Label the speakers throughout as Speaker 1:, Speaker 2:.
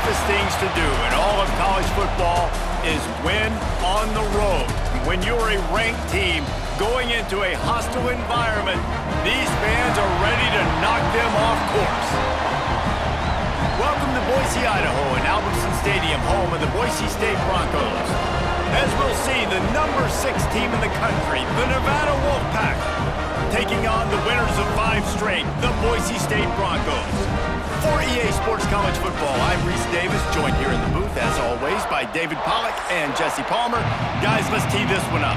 Speaker 1: toughest things to do in all of college football is win on the road. When you're a ranked team going into a hostile environment, these fans are ready to knock them off course. Welcome to Boise, Idaho, and Albertson Stadium, home of the Boise State Broncos. As we'll see, the number 6 team in the country, the Nevada Wolfpack, taking on the winners of 5 straight, the Boise State Broncos. For EA Sports College Football, I'm Reese Davis, joined here in the booth, as always, by David Pollack and Jesse Palmer. Guys, let's tee this one up.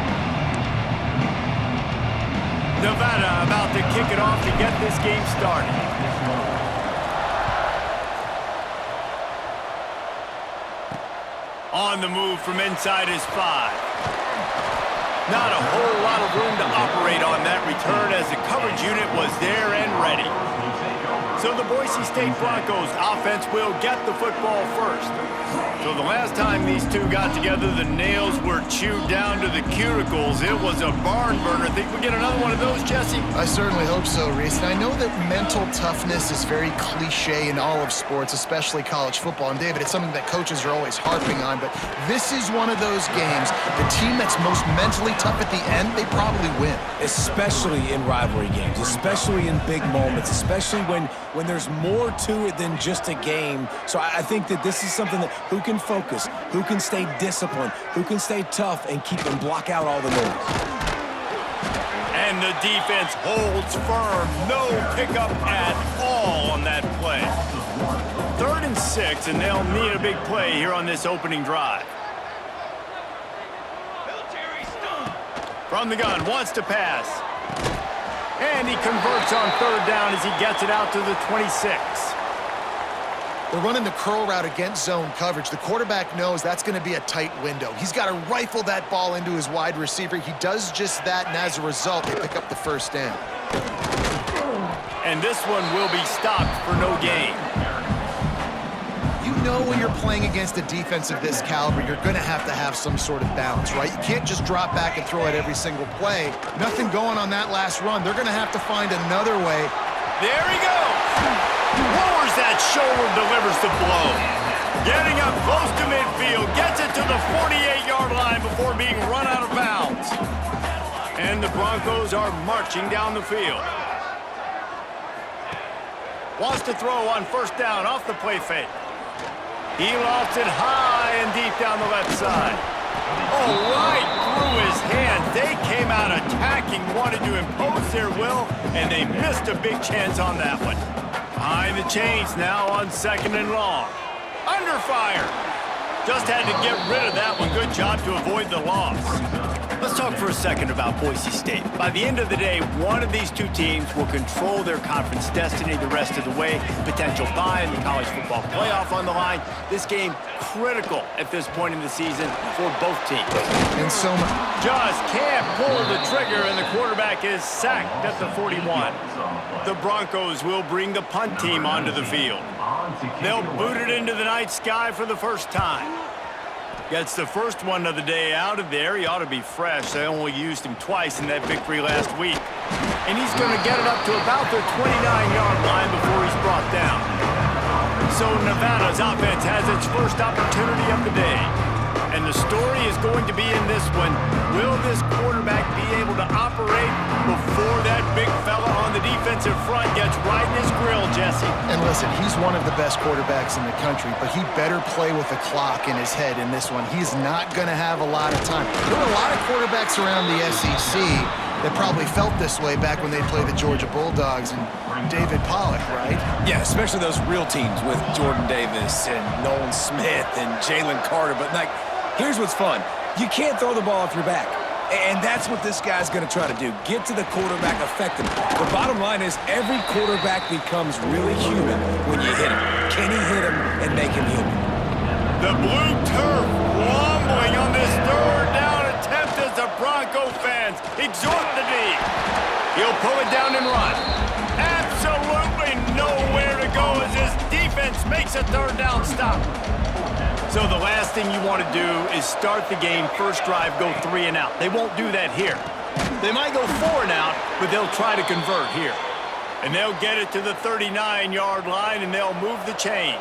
Speaker 1: Nevada about to kick it off to get this game started. On the move from inside his 5. Not a whole lot of room to operate on that return as the coverage unit was there and ready. So the Boise State Broncos offense will get the football first. So the last time these two got together, the nails were chewed down to the cuticles. It was a barn burner. Think we get another one of those, Jesse?
Speaker 2: I certainly hope so, Reese. And I know that mental toughness is very cliche in all of sports, especially college football. And David, it's something that coaches are always harping on. But this is one of those games, the team that's most mentally tough at the end, they probably win.
Speaker 3: Especially in rivalry games, especially in big moments, especially when there's more to it than just a game. So I think that this is something that who can focus, who can stay disciplined, who can stay tough and keep and block out all the noise.
Speaker 1: And the defense holds firm. No pickup at all on that play. 3rd and 6, and they'll need a big play here on this opening drive. From the gun, wants to pass. And he converts on 3rd down as he gets it out to the 26.
Speaker 2: They're running the curl route against zone coverage. The quarterback knows that's going to be a tight window. He's got to rifle that ball into his wide receiver. He does just that, and as a result, they pick up the 1st down.
Speaker 1: And this one will be stopped for no gain.
Speaker 2: You know when you're playing against a defense of this caliber, you're going to have some sort of balance, right? You can't just drop back and throw it every single play. Nothing going on that last run. They're going to have to find another way.
Speaker 1: There he goes. Lowers that shoulder, delivers the blow. Getting up close to midfield, gets it to the 48-yard line before being run out of bounds. And the Broncos are marching down the field. Wants to throw on 1st down off the play fake. He lofts it high and deep down the left side. Oh, right through his hands. They came out attacking, wanted to impose their will, and they missed a big chance on that one. Behind the chains now on 2nd and long. Under fire. Just had to get rid of that one. Good job to avoid the loss. Let's talk for a second about Boise State. By the end of the day, one of these two teams will control their conference destiny the rest of the way. Potential bye in the college football playoff on the line. This game critical at this point in the season for both teams.
Speaker 2: And so
Speaker 1: just can't pull the trigger, and the quarterback is sacked at the 41. The Broncos will bring the punt team onto the field. They'll boot it into the night sky for the first time. Gets the first one of the day out of there. He ought to be fresh. They only used him twice in that victory last week. And he's going to get it up to about the 29-yard line before he's brought down. So Nevada's offense has its first opportunity of the day. And the story is going to be in this one. Will this quarterback be able to operate before that big fella on the defensive front gets right in his grill, Jesse?
Speaker 2: And listen, he's one of the best quarterbacks in the country, but he better play with the clock in his head in this one. He's not going to have a lot of time. There were a lot of quarterbacks around the SEC that probably felt this way back when they played the Georgia Bulldogs and David Pollack, right?
Speaker 3: Yeah, especially those real teams with Jordan Davis and Nolan Smith and Jalen Carter. But, like, here's what's fun. You can't throw the ball off your back. And that's what this guy's going to try to do. Get to the quarterback, affect him. The bottom line is every quarterback becomes really human when you hit him. Can he hit him and make him human?
Speaker 1: The blue turf rumbling on this 3rd down attempt as the Bronco fans exhort the D. He'll pull it down and run. Absolutely nowhere to go as his defense makes a 3rd down stop. So the last thing you want to do is start the game, first drive, go 3 and out. They won't do that here. They might go 4 and out, but they'll try to convert here. And they'll get it to the 39-yard line, and they'll move the chains.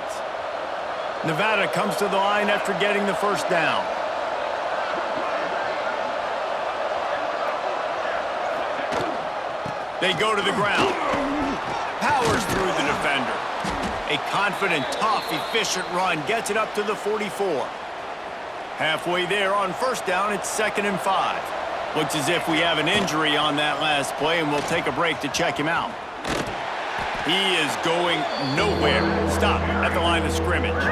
Speaker 1: Nevada comes to the line after getting the first down. They go to the ground. Powers through the defender. A confident, tough, efficient run gets it up to the 44. Halfway there on first down, it's 2nd and 5. Looks as if we have an injury on that last play, and we'll take a break to check him out. He is going nowhere. Stop at the line of scrimmage.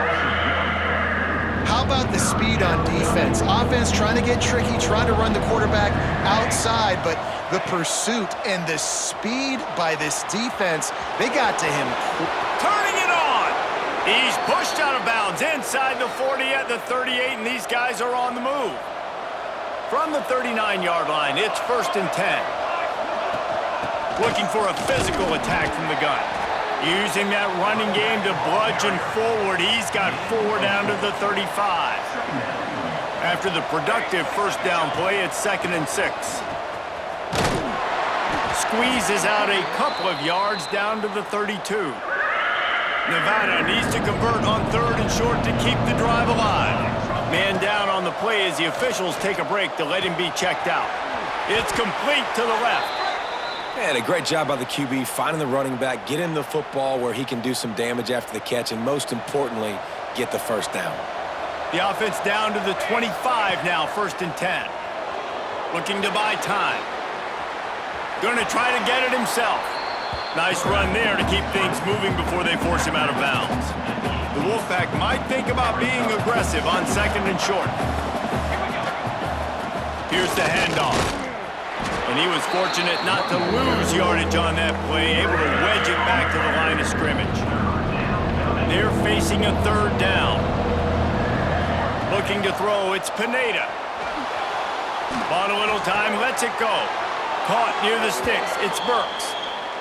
Speaker 2: How about the speed on defense? Offense trying to get tricky, trying to run the quarterback outside, but the pursuit and the speed by this defense, they got to him.
Speaker 1: Turning it on. He's pushed out of bounds inside the 40 at the 38, and these guys are on the move. From the 39-yard line, it's 1st and 10. Looking for a physical attack from the gun. Using that running game to bludgeon forward. He's got 4 down to the 35. After the productive first down play, it's 2nd and 6. Squeezes out a couple of yards down to the 32. Nevada needs to convert on 3rd and short to keep the drive alive. Man down on the play as the officials take a break to let him be checked out. It's complete to the left.
Speaker 3: And a great job by the QB finding the running back, get him the football where he can do some damage after the catch, and most importantly, get the first down.
Speaker 1: The offense down to the 25 now, 1st and 10. Looking to buy time. Going to try to get it himself. Nice run there to keep things moving before they force him out of bounds. The Wolfpack might think about being aggressive on 2nd and short. Here's the handoff. And he was fortunate not to lose yardage on that play, able to wedge it back to the line of scrimmage. They're facing a 3rd down. Looking to throw, it's Pineda. Bought a little time, lets it go. Caught near the sticks, it's Burks.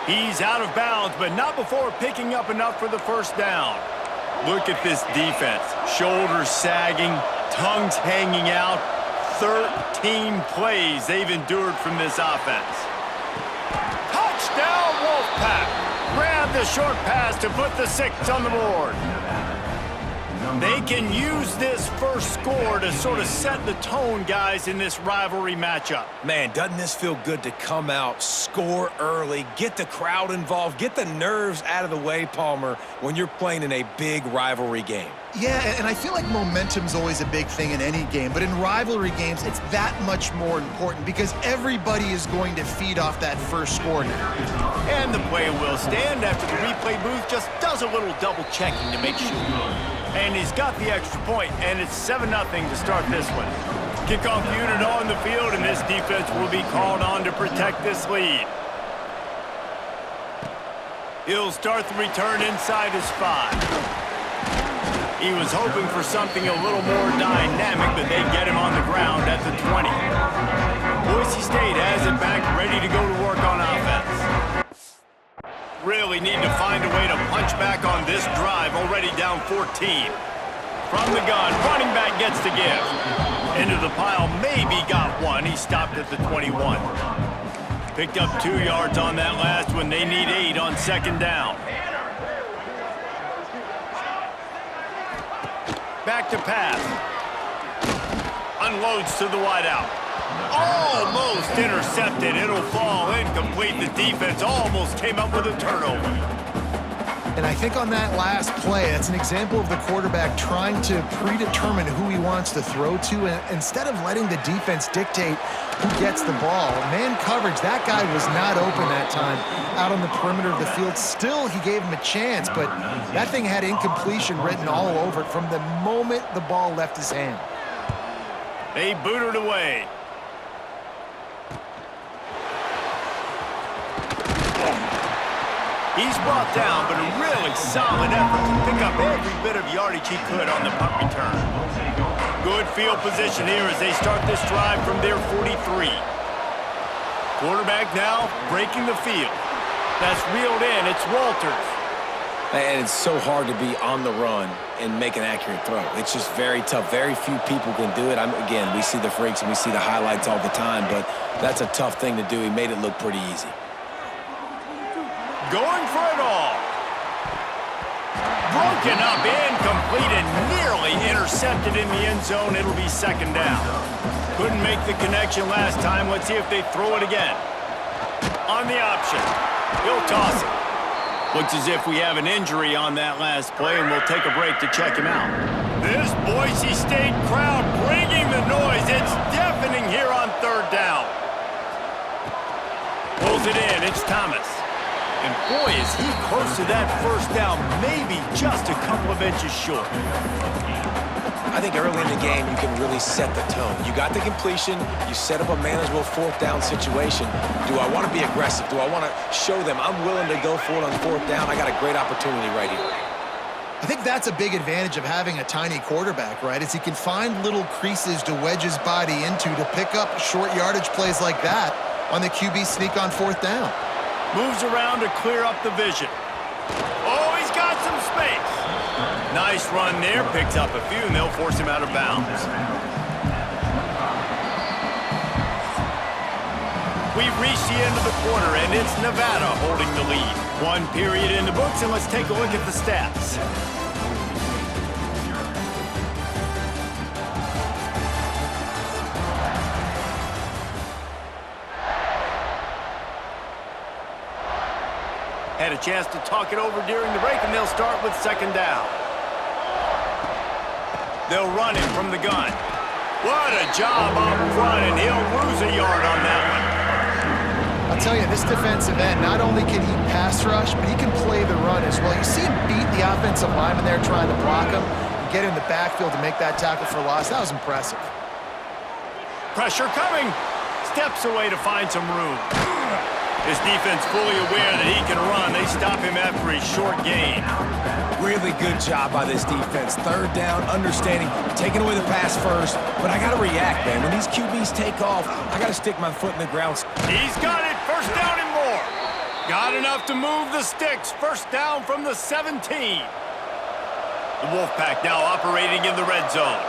Speaker 1: He's out of bounds, but not before picking up enough for the first down. Look at this defense. Shoulders sagging, tongues hanging out. 13 plays they've endured from this offense. Touchdown, Wolfpack! Grab the short pass to put the 6 on the board. They can use this first score to sort of set the tone, guys, in this rivalry matchup.
Speaker 3: Man, doesn't this feel good to come out, score early, get the crowd involved, get the nerves out of the way, Palmer, when you're playing in a big rivalry game?
Speaker 2: Yeah, and I feel like momentum's always a big thing in any game, but in rivalry games, it's that much more important because everybody is going to feed off that first score now.
Speaker 1: And the play will stand after the replay booth just does a little double checking to make sure. And he's got the extra point, and it's 7-0 to start this one. Kickoff unit on the field, and this defense will be called on to protect this lead. He'll start the return inside his 5. He was hoping for something a little more dynamic, but they get him on the ground at the 20. Boise State has it back, ready to go to work on offense. Really need to find a way to punch back on this drive, already down 14. From the gun, running back gets the give. Into the pile, maybe got one. He stopped at the 21. Picked up 2 yards on that last one. They need 8 on 2nd down. Back to pass. Unloads to the wideout. Almost intercepted. It'll fall incomplete. The defense almost came up with a turnover.
Speaker 2: And I think on that last play, that's an example of the quarterback trying to predetermine who he wants to throw to, and instead of letting the defense dictate who gets the ball. Man coverage, that guy was not open that time out on the perimeter of the field. Still, he gave him a chance, but that thing had incompletion written all over it from the moment the ball left his hand.
Speaker 1: They boot it away. He's brought down, but a really solid effort to pick up every bit of yardage he could on the punt return. Good field position here as they start this drive from their 43. Quarterback now breaking the field. That's reeled in. It's Walters.
Speaker 3: And it's so hard to be on the run and make an accurate throw. It's just very tough. Very few people can do it. Again, we see the freaks and we see the highlights all the time, but that's a tough thing to do. He made it look pretty easy.
Speaker 1: Going for it all. Broncos Broken up, incomplete, and nearly intercepted in the end zone. It'll be second down. Couldn't make the connection last time. Let's see if they throw it again. On the option. He'll toss it. Looks as if we have an injury on that last play, and we'll take a break to check him out. This Boise State crowd bringing the noise. It's deafening here on third down. Pulls it in. It's Thomas. And boy, is he close to that first down, maybe just a couple of inches short.
Speaker 3: I think early in the game, you can really set the tone. You got the completion. You set up a manageable fourth down situation. Do I want to be aggressive? Do I want to show them I'm willing to go for it on fourth down? I got a great opportunity right here.
Speaker 2: I think that's a big advantage of having a tiny quarterback, right? Is he can find little creases to wedge his body into to pick up short yardage plays like that on the QB sneak on fourth down.
Speaker 1: Moves around to clear up the vision. Oh, he's got some space. Nice run there. Picks up a few, and they'll force him out of bounds. We've reached the end of the quarter, and it's Nevada holding the lead. One period in the books, and let's take a look at the stats. Had a chance to talk it over during the break, and they'll start with second down. They'll run him from the gun. What a job up front, and he'll lose a yard on that one.
Speaker 2: I'll tell you, this defensive end, not only can he pass rush, but he can play the run as well. You see him beat the offensive lineman there trying to block him and get in the backfield to make that tackle for loss. That was impressive.
Speaker 1: Pressure coming. Steps away to find some room. His defense fully aware that he can run. They stop him after a short gain.
Speaker 3: Really good job by this defense. Third down, understanding, taking away the pass first. But I got to react, man. When these QBs take off, I got to stick my foot in the ground.
Speaker 1: He's got it. First down and more. Got enough to move the sticks. First down from the 17. The Wolfpack now operating in the red zone.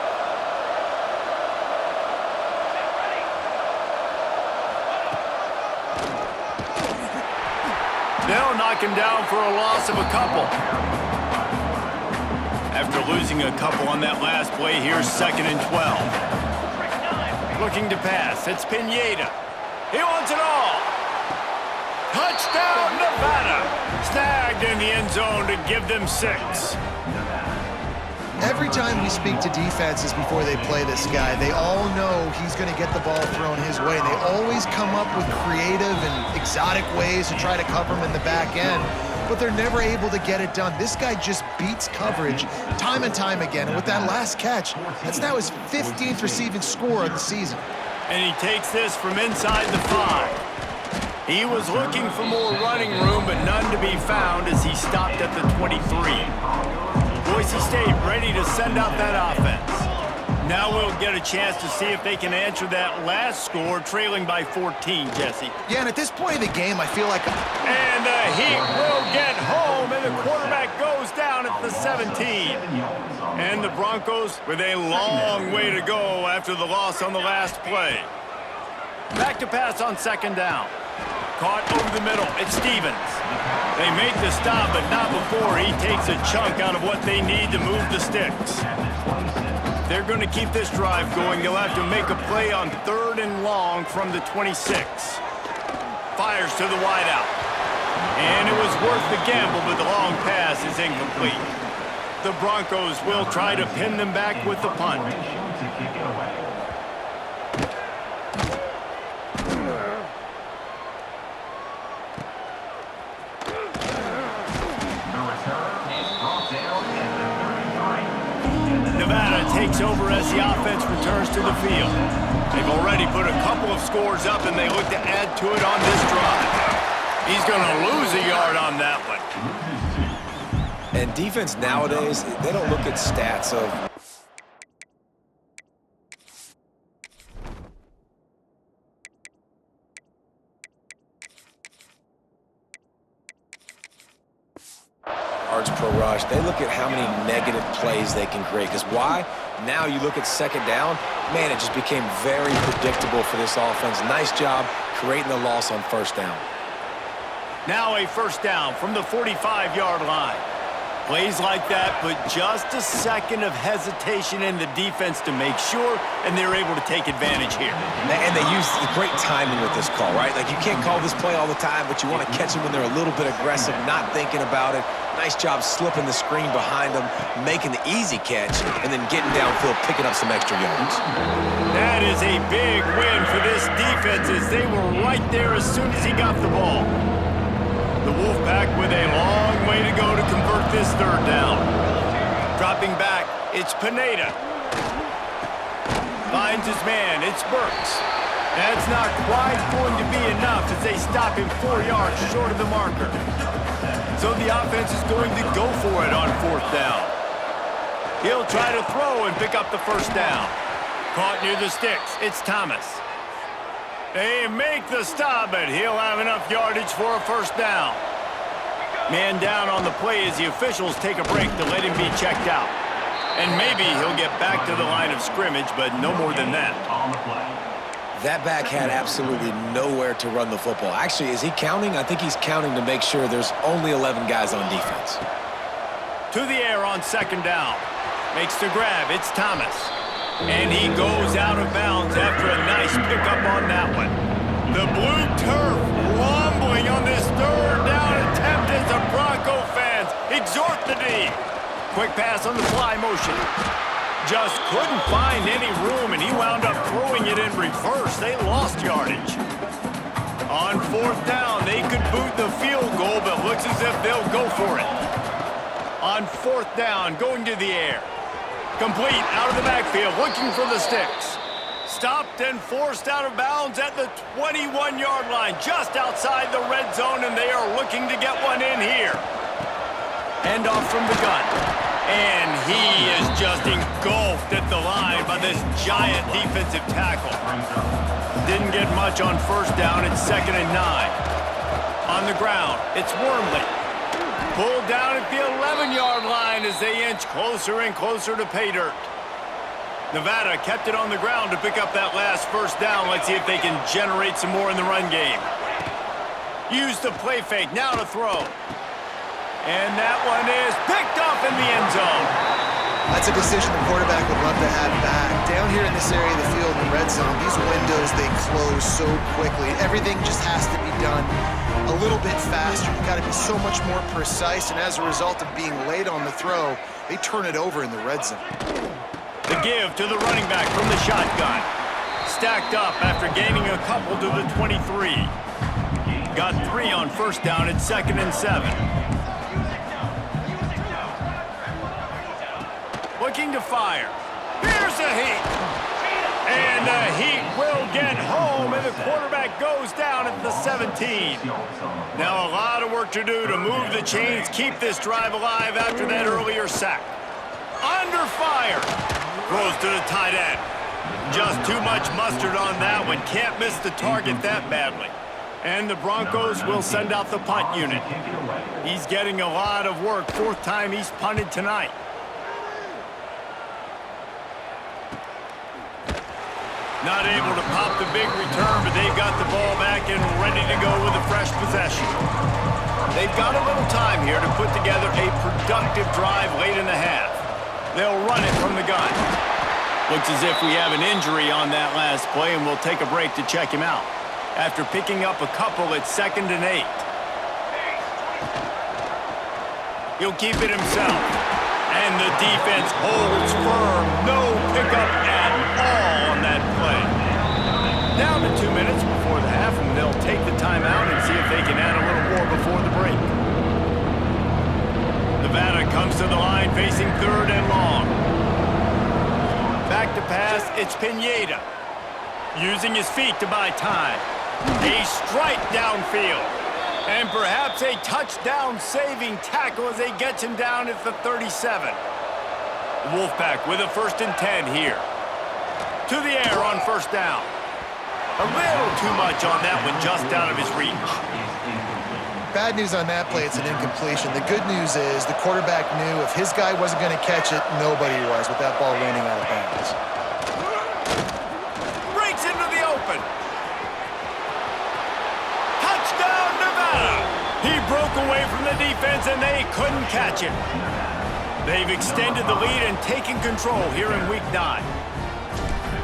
Speaker 1: They'll knock him down for a loss of a couple. After losing a couple on that last play, here's second and 12. Looking to pass, it's Pineda. He wants it all. Touchdown, Nevada. Snagged in the end zone to give them 6.
Speaker 2: Every time we speak to defenses before they play this guy, they all know he's going to get the ball thrown his way. They always come up with creative and exotic ways to try to cover him in the back end, but they're never able to get it done. This guy just beats coverage time and time again, and with that last catch, that's now his 15th receiving score of the season.
Speaker 1: And he takes this from inside the 5. He was looking for more running room, but none to be found as he stopped at the 23. Boise State ready to send out that offense. Now we'll get a chance to see if they can answer that last score, trailing by 14, Jesse.
Speaker 2: Yeah, and at this point of the game, I feel like...
Speaker 1: And the Heat will get home, and the quarterback goes down at the 17. And the Broncos with a long way to go after the loss on the last play. Back to pass on second down. Caught over the middle. It's Stevens. They make the stop, but not before he takes a chunk out of what they need to move the sticks. If they're going to keep this drive going, they'll have to make a play on third and long from the 26. Fires to the wideout. And it was worth the gamble, but the long pass is incomplete. The Broncos will try to pin them back with the punt. Nevada takes over as the offense returns to the field. They've already put a couple of scores up, and they look to add to it on this drive. He's going to lose a yard on that one.
Speaker 3: And defense nowadays, they don't look at stats of... yards per rush. They look at how many negative plays they can create. Because why? Now you look at second down, man, it just became very predictable for this offense. Nice job creating the loss on first down.
Speaker 1: Now a first down from the 45-yard line. Plays like that put just a second of hesitation in the defense to make sure, and they're able to take advantage here.
Speaker 3: And they use the great timing with this call, right? Like, you can't call this play all the time, but you want to catch them when they're a little bit aggressive, not thinking about it. Nice job slipping the screen behind them, making the easy catch, and then getting downfield, picking up some extra yards.
Speaker 1: That is a big win for this defense as they were right there as soon as he got the ball. The Wolfpack with a long way to go to convert this third down. Dropping back, it's Pineda. Finds his man, it's Burks. That's not quite going to be enough as they stop him 4 yards short of the marker. So the offense is going to go for it on fourth down. He'll try to throw and pick up the first down. Caught near the sticks, it's Thomas. They make the stop, but he'll have enough yardage for a first down. Man down on the play as the officials take a break to let him be checked out. And maybe he'll get back to the line of scrimmage, but no more than that.
Speaker 3: That back had absolutely nowhere to run the football. Actually, is he counting? I think he's counting to make sure there's only 11 guys on defense.
Speaker 1: To the air on second down. Makes the grab, it's Thomas. And he goes out of bounds after a nice pickup on that one. The blue turf rumbling on this third down attempt as the Bronco fans exhort the D. Quick pass on the fly motion. Just couldn't find any room, and he wound up throwing it in reverse. They lost yardage. On fourth down, they could boot the field goal, but looks as if they'll go for it. On fourth down, going to the air. Complete out of the backfield, looking for the sticks. Stopped and forced out of bounds at the 21-yard line, just outside the red zone, and they are looking to get one in here. Hand off from the gun. And he is just engulfed at the line by this giant defensive tackle. Didn't get much on first down. It's 2nd and 9. On the ground, it's Wormley. Pulled down at the 11-yard line as they inch closer and closer to pay dirt. Nevada kept it on the ground to pick up that last first down. Let's see if they can generate some more in the run game. Use the play fake, now to throw. And that one is picked off in the end zone.
Speaker 2: That's a decision the quarterback would love to have back. Down here in this area of the field in the red zone, these windows, they close so quickly. Everything just has to be done a little bit faster. You've got to be so much more precise, and as a result of being late on the throw, they turn it over in the red zone.
Speaker 1: The give to the running back from the shotgun. Stacked up after gaining a couple to the 23. Got 3 on first down at 2nd and 7. Looking to fire. Here's the heat. And the heat will get home, and the quarterback goes down at the 17. Now a lot of work to do to move the chains, keep this drive alive after that earlier sack. Under fire. Throws to the tight end. Just too much mustard on that one. Can't miss the target that badly. And the Broncos will send out the punt unit. He's getting a lot of work. 4th time he's punted tonight. Not able to pop the big return, but they've got the ball back and ready to go with a fresh possession. They've got a little time here to put together a productive drive late in the half. They'll run it from the gun. Looks as if we have an injury on that last play, and we'll take a break to check him out. After picking up a couple, it's 2nd and 8. He'll keep it himself. And the defense holds firm. No pickup at all on that play. Down to 2 minutes before the half, and they'll take the timeout and see if they can add a little more before the break. Nevada comes to the line facing 3rd and long. Back to pass, it's Pineda. Using his feet to buy time. A strike downfield. And perhaps a touchdown-saving tackle as they get him down at the 37. Wolfpack with a 1st and 10 here. To the air on first down. A little too much on that one, just out of his reach.
Speaker 2: Bad news on that play, it's an incompletion. The good news is the quarterback knew if his guy wasn't going to catch it, nobody was with that ball landing out of bounds.
Speaker 1: Breaks into the open. Touchdown, Nevada! He broke away from the the defense, and they couldn't catch it. They've extended the lead and taken control here in Week 9.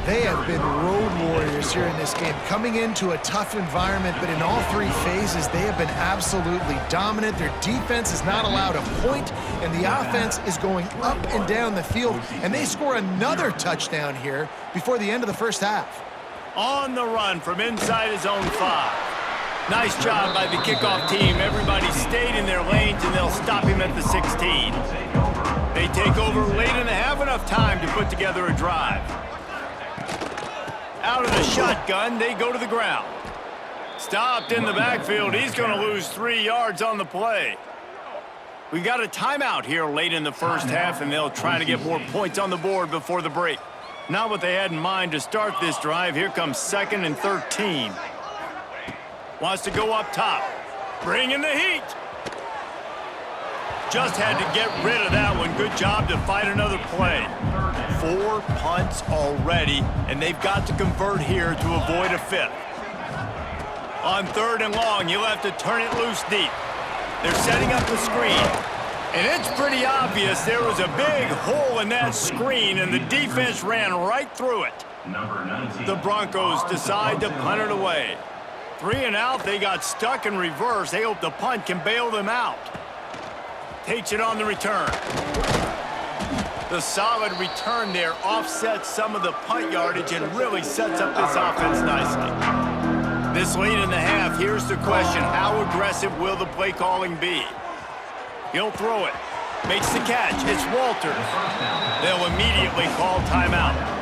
Speaker 2: They have been road warriors here in this game, coming into a tough environment, but in all three phases, they have been absolutely dominant. Their defense is not allowed a point, and the offense is going up and down the field, and they score another touchdown here before the end of the first half.
Speaker 1: On the run from inside his own 5. Nice job by the kickoff team. Everybody stayed in their lanes, and they'll stop him at the 16. They take over late and have enough time to put together a drive. Out of the shotgun, they go to the ground. Stopped in the backfield. He's going to lose 3 yards on the play. We got a timeout here late in the first half, and they'll try to get more points on the board before the break. Not what they had in mind to start this drive. Here comes 2nd and 13. Wants to go up top. Bring in the heat. Just had to get rid of that one. Good job to fight another play. 4 punts already, and they've got to convert here to avoid a 5th. On 3rd and long, you'll have to turn it loose deep. They're setting up the screen, and it's pretty obvious there was a big hole in that screen, and the defense ran right through it. The Broncos decide to punt it away. 3 and out, they got stuck in reverse. They hope the punt can bail them out. Takes it on the return. The solid return there offsets some of the punt yardage and really sets up this offense nicely. This late in the half, here's the question. How aggressive will the play calling be? He'll throw it. Makes the catch. It's Walters. They'll immediately call timeout.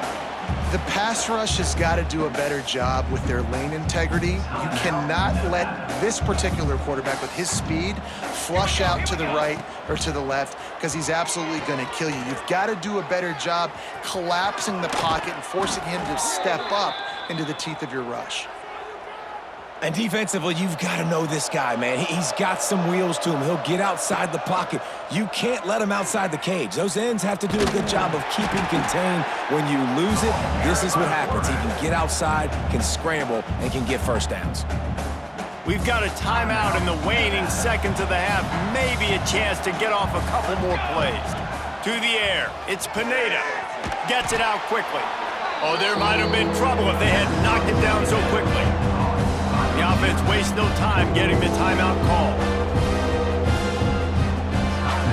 Speaker 2: The pass rush has got to do a better job with their lane integrity. You cannot let this particular quarterback with his speed flush out to the right or to the left because he's absolutely going to kill you. You've got to do a better job collapsing the pocket and forcing him to step up into the teeth of your rush.
Speaker 3: And defensively, you've got to know this guy, man. He's got some wheels to him. He'll get outside the pocket. You can't let him outside the cage. Those ends have to do a good job of keeping contained. When you lose it, this is what happens. He can get outside, can scramble, and can get first downs.
Speaker 1: We've got a timeout in the waning seconds of the half. Maybe a chance to get off a couple more plays. To the air. It's Pineda. Gets it out quickly. Oh, there might have been trouble if they had knocked it down so quickly. The offense wastes no time getting the timeout call.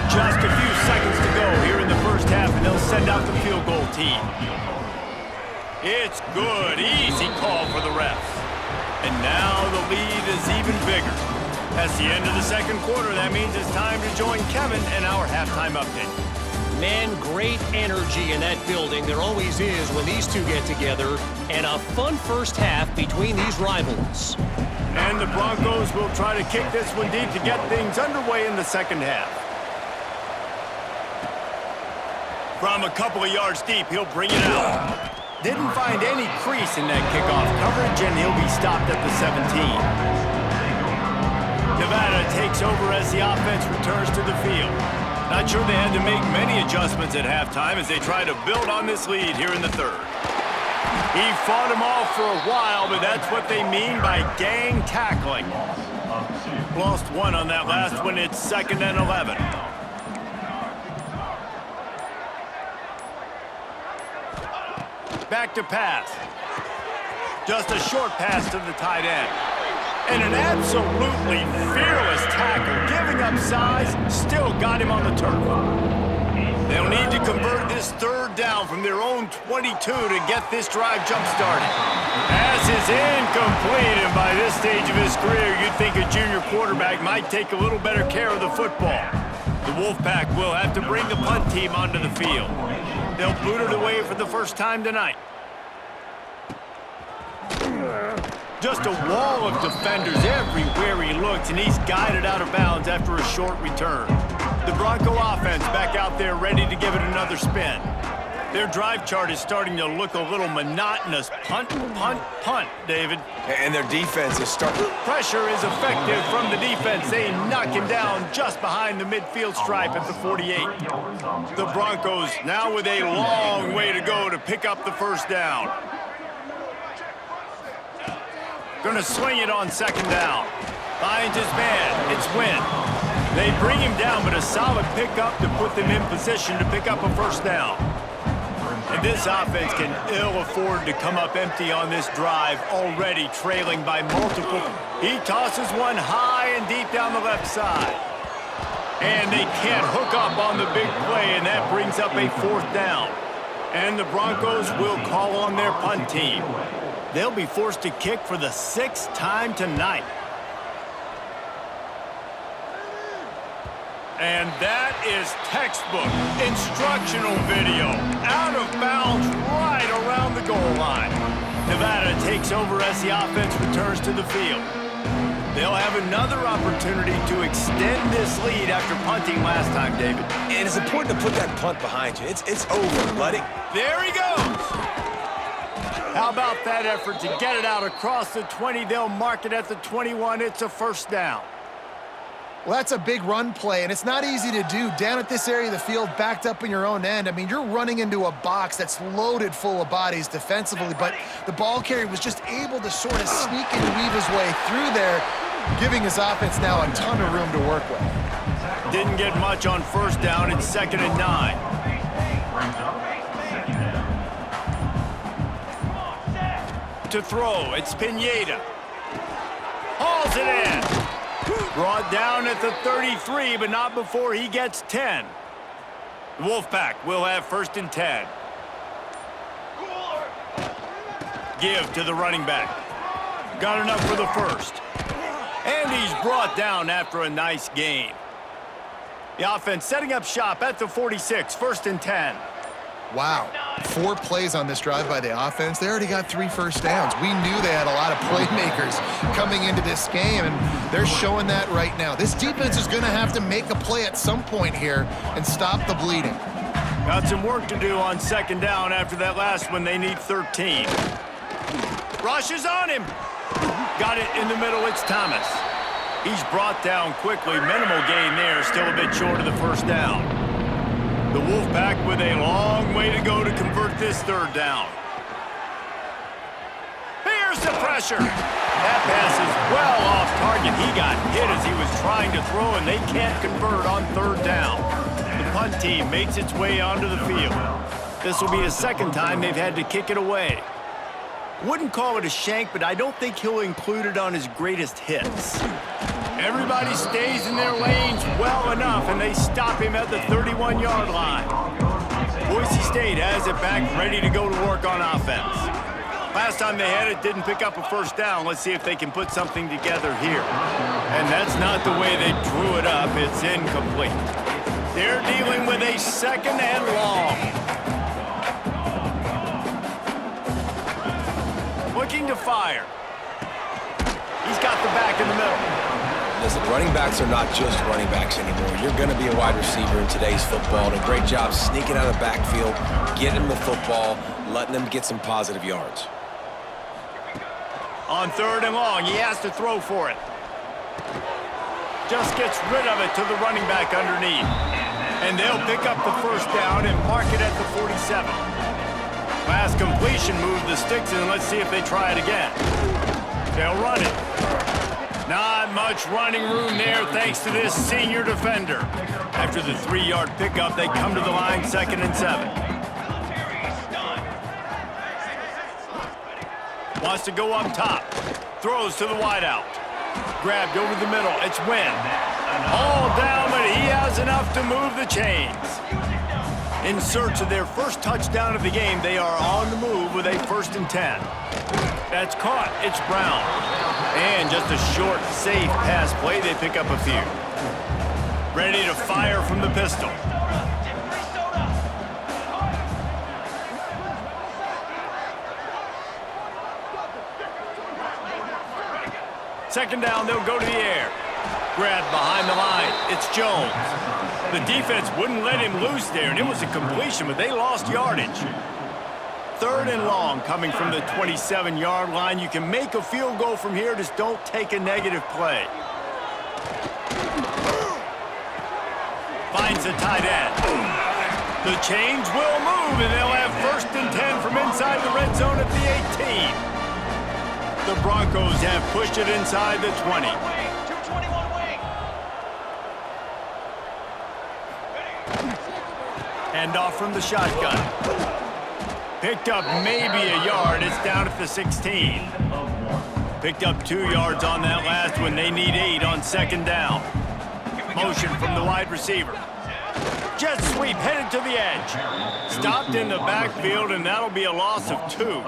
Speaker 1: Just a few seconds to go here in the first half, and they'll send out the field goal team. It's good. Easy call for the refs. And now the lead is even bigger. That's the end of the second quarter. That means it's time to join Kevin and our halftime update.
Speaker 4: Man, great energy in that building. There always is when these two get together. And a fun first half between these rivals.
Speaker 1: And the Broncos will try to kick this one deep to get things underway in the second half. From a couple of yards deep, he'll bring it out. Didn't find any crease in that kickoff coverage, and he'll be stopped at the 17. Nevada takes over as the offense returns to the field. Not sure they had to make many adjustments at halftime as they try to build on this lead here in the third. He fought them off for a while, but that's what they mean by gang tackling. Lost one on that last one. It's 2nd and 11. Back to pass. Just a short pass to the tight end. And an absolutely fearless tackle, giving up size, still got him on the turf. They'll need to convert this 3rd down from their own 22 to get this drive jump-started. Pass is incomplete, and by this stage of his career, you'd think a junior quarterback might take a little better care of the football. The Wolfpack will have to bring the punt team onto the field. They'll boot it away for the first time tonight. Just a wall of defenders everywhere he looks, and he's guided out of bounds after a short return. The Bronco offense back out there ready to give it another spin. Their drive chart is starting to look a little monotonous. Punt, punt, punt, David.
Speaker 3: And their defense is starting.
Speaker 1: Pressure is effective from the defense. They knock him down just behind the midfield stripe at the 48. The Broncos now with a long way to go to pick up the first down. Gonna swing it on 2nd down. Finds his man. It's Wynn. They bring him down, but a solid pickup to put them in position to pick up a first down. And this offense can ill afford to come up empty on this drive, already trailing by multiple. He tosses one high and deep down the left side. And they can't hook up on the big play, and that brings up a fourth down. And the Broncos will call on their punt team. They'll be forced to kick for the 6th time tonight. And that is textbook instructional video. Out of bounds right around the goal line. Nevada takes over as the offense returns to the field. They'll have another opportunity to extend this lead after punting last time, David.
Speaker 3: And it's important to put that punt behind you. It's over, buddy.
Speaker 1: There he goes. How about that effort to get it out across the 20? They'll mark it at the 21. It's a first down.
Speaker 2: Well, that's a big run play, and it's not easy to do down at this area of the field, backed up in your own end. I mean, you're running into a box that's loaded full of bodies defensively, but the ball carrier was just able to sort of sneak and weave his way through there, giving his offense now a ton of room to work with.
Speaker 1: Didn't get much on first down. It's 2nd and 9. To throw, it's Pineda. Hauls it in. Brought down at the 33, but not before he gets 10. The Wolfpack will have 1st and 10. Give to the running back. Got enough for the first. And he's brought down after a nice gain. The offense setting up shop at the 46, 1st and 10.
Speaker 2: Wow, 4 plays on this drive by the offense. They already got 3 first downs. We knew they had a lot of playmakers coming into this game, and they're showing that right now. This defense is going to have to make a play at some point here and stop the bleeding.
Speaker 1: Got some work to do on 2nd down after that last one. They need 13. Rushes on him. Got it in the middle. It's Thomas. He's brought down quickly. Minimal gain there. Still a bit short of the first down. The Wolfpack with a long way to go to convert this 3rd down. Here's the pressure. That pass is well off target. He got hit as he was trying to throw, and they can't convert on 3rd down. The punt team makes its way onto the field. This will be the 2nd time they've had to kick it away. Wouldn't call it a shank, but I don't think he'll include it on his greatest hits. Everybody stays in their lanes well enough, and they stop him at the 31-yard line. Boise State has it back, ready to go to work on offense. Last time they had it, didn't pick up a first down. Let's see if they can put something together here. And that's not the way they drew it up. It's incomplete. They're dealing with a 2nd and long. Looking to fire. He's got the back in the middle.
Speaker 3: Listen, running backs are not just running backs anymore. You're going to be a wide receiver in today's football. And a great job sneaking out of the backfield, getting them the football, letting them get some positive yards.
Speaker 1: On 3rd and long, he has to throw for it. Just gets rid of it to the running back underneath. And they'll pick up the first down and mark it at the 47. Last completion moved the sticks in. Let's see if they try it again. They'll run it. Not much running room there thanks to this senior defender. After the 3-yard pickup, they come to the line 2nd and 7. Wants to go up top. Throws to the wideout. Grabbed over the middle. It's Wynn. All down, but he has enough to move the chains. In search of their first touchdown of the game, they are on the move with a 1st and 10. That's caught. It's Brown. And just a short, safe pass play. They pick up a few. Ready to fire from the pistol. Second down, they'll go to the air. Grabbed behind the line. It's Jones. The defense wouldn't let him loose there, and it was a completion, but they lost yardage. 3rd and long coming from the 27-yard line. You can make a field goal from here, just don't take a negative play. Finds the tight end. The chains will move, and they'll have 1st and 10 from inside the red zone at the 18. The Broncos have pushed it inside the 20. Hand off from the shotgun. Picked up maybe a yard. It's down at the 16. Picked up 2 yards on that last one. They need 8 on second down. Motion from the wide receiver. Jet sweep headed to the edge. Stopped in the backfield, and that'll be a loss of 2.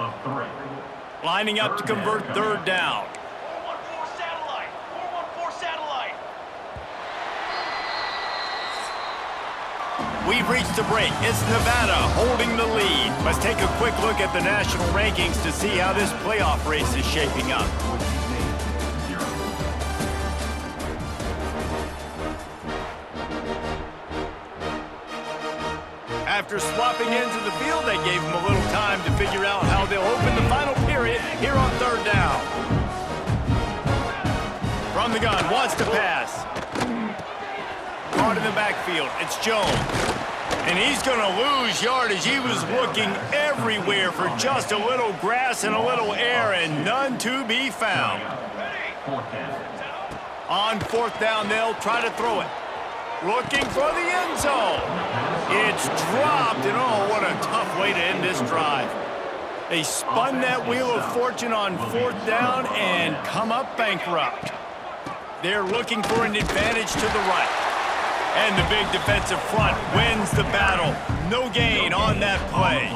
Speaker 1: Lining up to convert third down.
Speaker 5: 414 satellite. 414 satellite.
Speaker 1: We've reached the break. It's Nevada holding the lead. Let's take a quick look at the national rankings to see how this playoff race is shaping up. After swapping into the field, they gave them a little time to figure out how they'll open the final period here on third down. From the gun, wants to pass. Caught in the backfield, it's Jones. And he's going to lose yardage. He was looking everywhere for just a little grass and a little air, and none to be found. On fourth down, they'll try to throw it. Looking for the end zone. It's dropped, and oh, what a tough way to end this drive. They spun that wheel of fortune on fourth down and come up bankrupt. They're looking for an advantage to the right. And the big defensive front wins the battle. No gain on that play.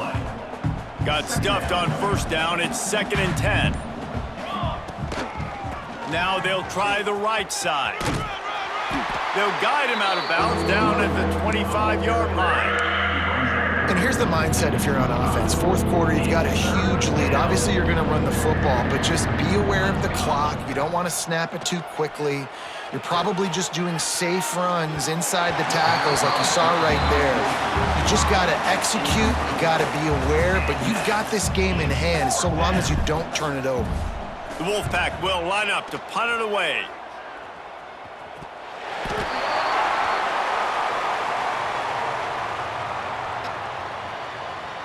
Speaker 1: Got stuffed on first down. It's 2nd and 10. Now they'll try the right side. They'll guide him out of bounds down at the 25-yard line.
Speaker 2: And here's the mindset if you're on offense. Fourth quarter, you've got a huge lead. Obviously, you're going to run the football, but just be aware of the clock. You don't want to snap it too quickly. You're probably just doing safe runs inside the tackles like you saw right there. You just got to execute. You got to be aware, but you've got this game in hand so long as you don't turn it over.
Speaker 1: The Wolfpack will line up to punt it away.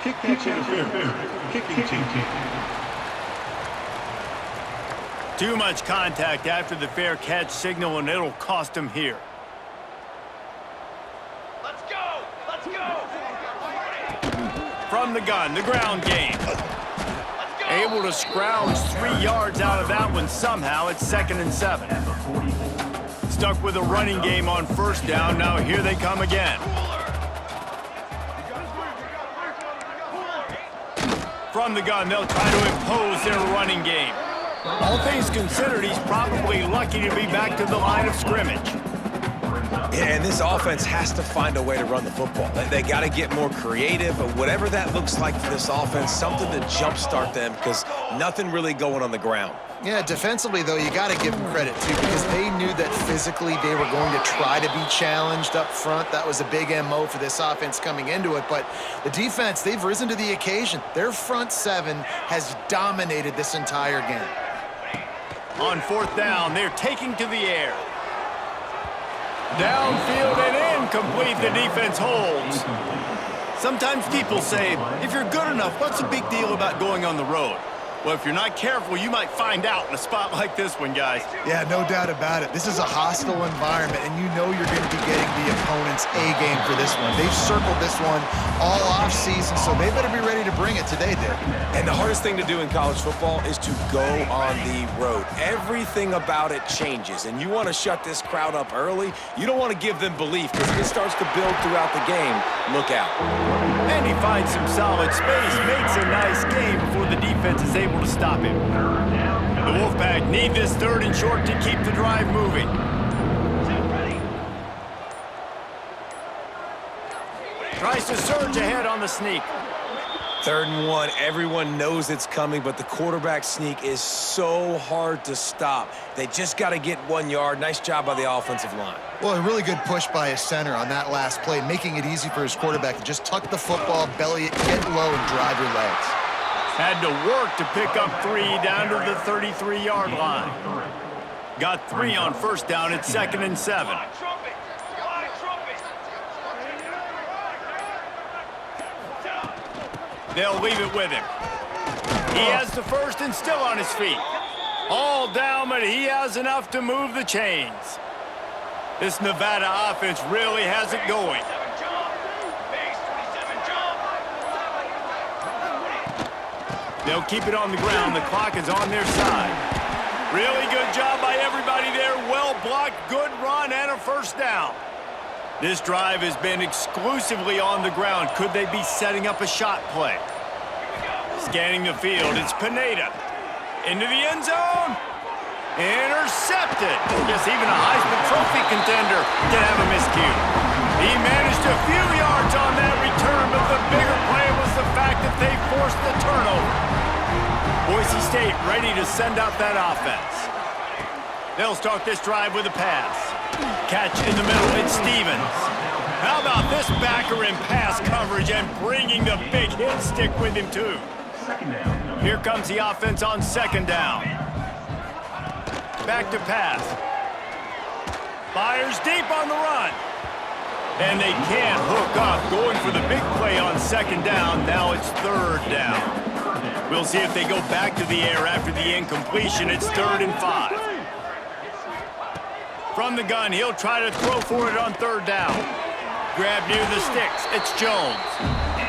Speaker 6: Kicking team.
Speaker 1: Too much contact after the fair catch signal, and it'll cost him here.
Speaker 5: Let's go. Let's go.
Speaker 1: From the gun, the ground game.
Speaker 5: Let's go.
Speaker 1: Able to scrounge 3 yards out of that one somehow. It's 2nd and 7. Stuck with a running game on first down. Now here they come again. From the gun, they'll try to impose their running game. All things considered, he's probably lucky to be back to the line of scrimmage.
Speaker 3: Yeah, and this offense has to find a way to run the football. They got to get more creative, but whatever that looks like for this offense, something to jumpstart them because nothing really going on the ground.
Speaker 2: Yeah, defensively, though, you got to give them credit, too, because they knew that physically they were going to try to be challenged up front. That was a big MO for this offense coming into it. But the defense, they've risen to the occasion. Their front seven has dominated this entire game.
Speaker 1: On fourth down, they're taking to the air. Downfield and incomplete, the defense holds. Sometimes people say, if you're good enough, what's the big deal about going on the road? Well, if you're not careful, you might find out in a spot like this one, guys.
Speaker 2: Yeah, no doubt about it. This is a hostile environment, and you know you're going to be getting the opponent's A-game for this one. They've circled this one all offseason, so they better be ready to bring it today, Dick.
Speaker 3: And the hardest thing to do in college football is to go on the road. Everything about it changes, and you want to shut this crowd up early. You don't want to give them belief, because if it starts to build throughout the game, look out.
Speaker 1: And he finds some solid space, makes a nice game before the defense is able to stop him. The Wolfpack need this 3rd and short to keep the drive moving. Tries to surge ahead on the sneak.
Speaker 3: 3rd and 1, everyone knows it's coming, but the quarterback sneak is so hard to stop. They just got to get 1 yard. Nice job by the offensive line.
Speaker 2: Well, a really good push by his center on that last play, making it easy for his quarterback to just tuck the football, belly it, get low, and drive your legs.
Speaker 1: Had to work to pick up 3 down to the 33-yard line. Got 3 on first down at 2nd and 7.
Speaker 5: Trumpet. Fly trumpet.
Speaker 1: They'll leave it with him. He has the first and still on his feet. All down, but he has enough to move the chains. This Nevada offense really has it going. They'll keep it on the ground. The clock is on their side. Really good job by everybody there. Well blocked, good run, and a first down. This drive has been exclusively on the ground. Could they be setting up a shot play? Scanning the field, it's Pineda. Into the end zone. Intercepted. Yes, even a Heisman Trophy contender can have a miscue. He managed a few yards on that return, but the bigger play was the fact that they forced the turnover. Boise State ready to send out that offense. They'll start this drive with a pass. Catch in the middle, it's Stevens. How about this backer in pass coverage and bringing the big hit stick with him too? Here comes the offense on second down. Back to pass. Fires deep on the run. And they can't hook up. Going for the big play on second down. Now it's third down. We'll see if they go back to the air after the incompletion. It's 3rd and 5. From the gun, he'll try to throw for it on third down. Grab near the sticks. It's Jones.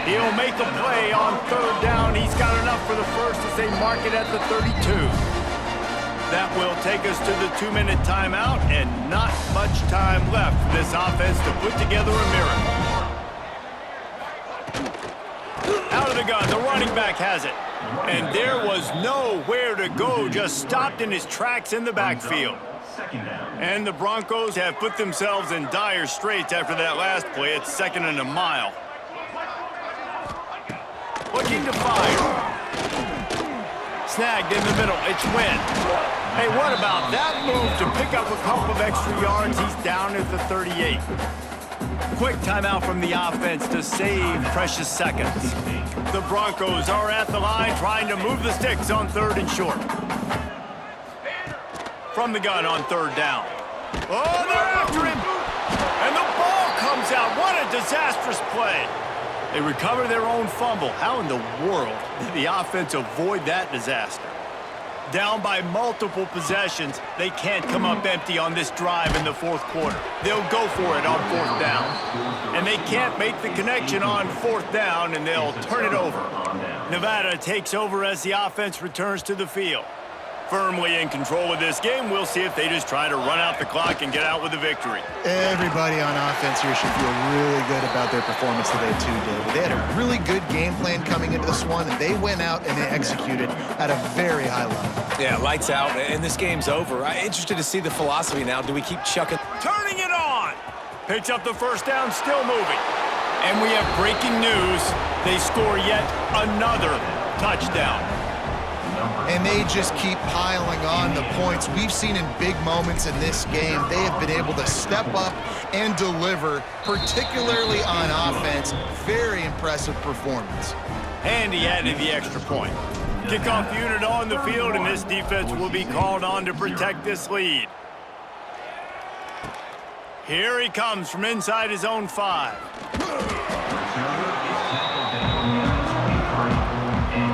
Speaker 1: He'll make a play on third down. He's got enough for the first as they mark it at the 32. That will take us to the 2-minute timeout, and not much time left for this offense to put together a miracle. Out of the gun, the running back has it. And there was nowhere to go, just stopped in his tracks in the backfield. And the Broncos have put themselves in dire straits after that last play. It's 2nd and a mile. Looking to fire. Snagged in the middle, it's Wynn. Hey, what about that move to pick up a couple of extra yards? He's down at the 38. Quick timeout from the offense to save precious seconds. The Broncos are at the line trying to move the sticks on 3rd and short. From the gun on 3rd down. Oh, they're after him! And the ball comes out. What a disastrous play. They recover their own fumble. How in the world did the offense avoid that disaster? Down by multiple possessions, they can't come up empty on this drive in the 4th quarter. They'll go for it on 4th down. And they can't make the connection on 4th down, and they'll turn it over. Nevada takes over as the offense returns to the field. Firmly in control of this game. We'll see if they just try to run out the clock and get out with a victory.
Speaker 2: Everybody on offense here should feel really good about their performance today too, David. They had a really good game plan coming into this one, and they went out and they executed at a very high level.
Speaker 3: Yeah, lights out, and this game's over. I'm interested to see the philosophy now. Do we keep chucking?
Speaker 1: Turning it on! Picks up the first down, still moving. And we have breaking news. They score yet another touchdown.
Speaker 2: And they just keep piling on the points. We've seen in big moments in this game, they have been able to step up and deliver, particularly on offense. Very impressive performance.
Speaker 1: And he added the extra point. Kickoff unit on the field, and this defense will be called on to protect this lead. Here he comes from inside his own 5.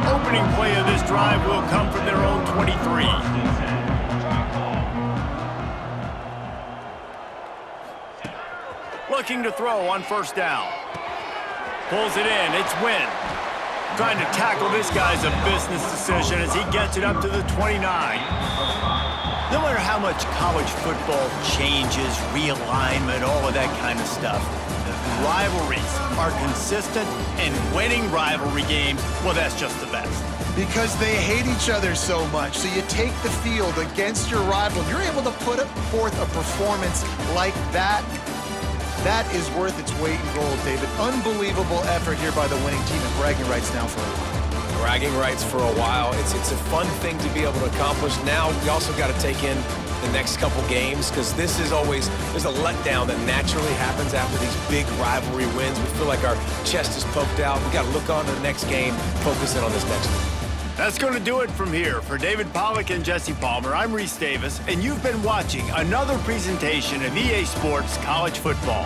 Speaker 1: Opening play of this drive will come from their own 23. Looking to throw on first down. Pulls it in, it's Wynn. Trying to tackle this guy's a business decision as he gets it up to the 29. No matter how much college football changes, realignment, all of that kind of stuff, rivalries are consistent, and winning rivalry games, well, that's just the best.
Speaker 2: Because they hate each other so much. So you take the field against your rival, and you're able to put forth a performance like that. That is worth its weight in gold, David. Unbelievable effort here by the winning team, and bragging rights now for a while.
Speaker 3: Bragging rights for a while. It's a fun thing to be able to accomplish. Now we also got to take in the next couple games, because this is always, there's a letdown that naturally happens after these big rivalry wins. We feel like our chest is poked out. We got to look on to the next game, focus in on this next one.
Speaker 1: That's going to do it from here. For David Pollack and Jesse Palmer, I'm Reese Davis, and you've been watching another presentation of EA Sports College Football.